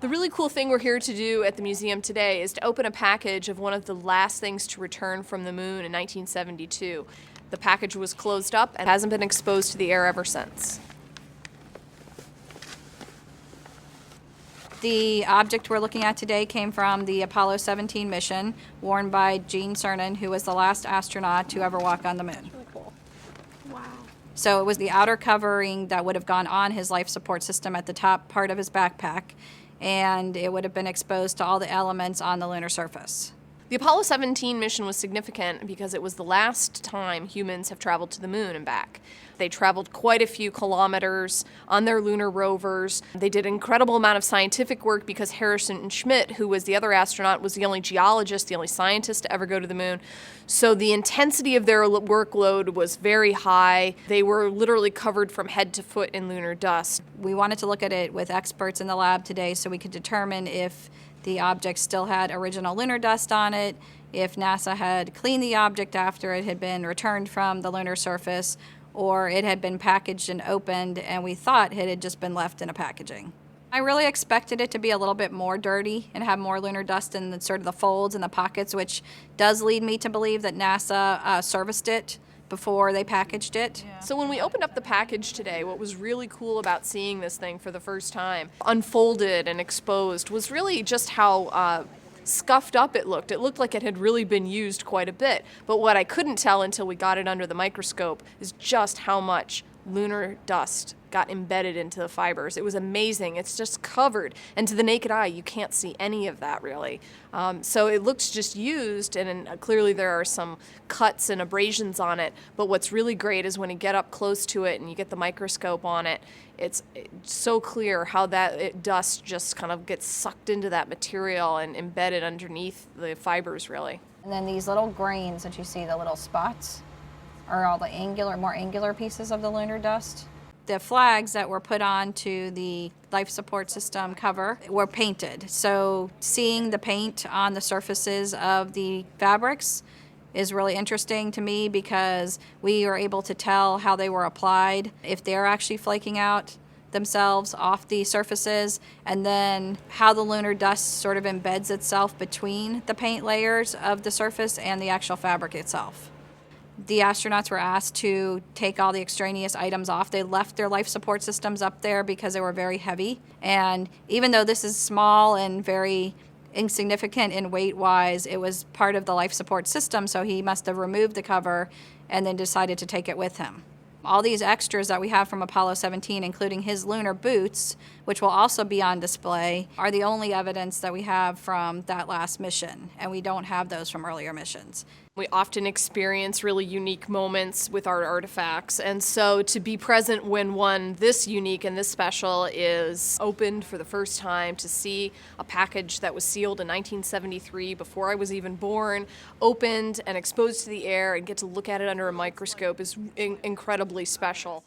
The really cool thing we're here to do at the museum today is to open a package of one of the last things to return from the moon in 1972. The package was closed up and hasn't been exposed to the air ever since. The object we're looking at today came from the Apollo 17 mission, worn by Cernan, who was the last astronaut to ever walk on the moon. Really cool. Wow. So it was the outer covering that would have gone on his life support system at the top part of his backpack, and it would have been exposed to all the elements on the lunar surface. The Apollo 17 mission was significant because it was the last time humans have traveled to the moon and back. They traveled quite a few kilometers on their lunar rovers. They did an incredible amount of scientific work because Harrison Schmitt, who was the other astronaut, was the only geologist, the only scientist to ever go to the moon. So the intensity of their workload was very high. They were literally covered from head to foot in lunar dust. We wanted to look at it with experts in the lab today so we could determine if the object still had original lunar dust on it, if NASA had cleaned the object after it had been returned from the lunar surface, or it had been packaged and opened and we thought it had just been left in a packaging. I really expected it to be a little bit more dirty and have more lunar dust in the, sort of the folds and the pockets, which does lead me to believe that NASA serviced it before they packaged it. Yeah. So when we opened up the package today, what was really cool about seeing this thing for the first time, unfolded and exposed, was really just how scuffed up it looked. It looked like it had really been used quite a bit. But what I couldn't tell until we got it under the microscope is just how much lunar dust got embedded into the fibers. It was amazing. It's just covered. And to the naked eye, you can't see any of that really. So it looks just used, and clearly there are some cuts and abrasions on it. But what's really great is when you get up close to it and you get the microscope on it, it's so clear how that dust just kind of gets sucked into that material and embedded underneath the fibers really. And then these little grains that you see, the little spots, are all the more angular pieces of the lunar dust. The flags that were put onto the life support system cover were painted. So seeing the paint on the surfaces of the fabrics is really interesting to me because we are able to tell how they were applied, if they're actually flaking out themselves off the surfaces, and then how the lunar dust sort of embeds itself between the paint layers of the surface and the actual fabric itself. The astronauts were asked to take all the extraneous items off. They left their life support systems up there because they were very heavy. And even though this is small and very insignificant in weight-wise, it was part of the life support system, so he must have removed the cover and then decided to take it with him. All these extras that we have from Apollo 17, including his lunar boots, which will also be on display, are the only evidence that we have from that last mission, and we don't have those from earlier missions. We often experience really unique moments with our artifacts, and so to be present when one this unique and this special is opened for the first time, to see a package that was sealed in 1973 before I was even born, opened and exposed to the air, and get to look at it under a microscope is incredibly special.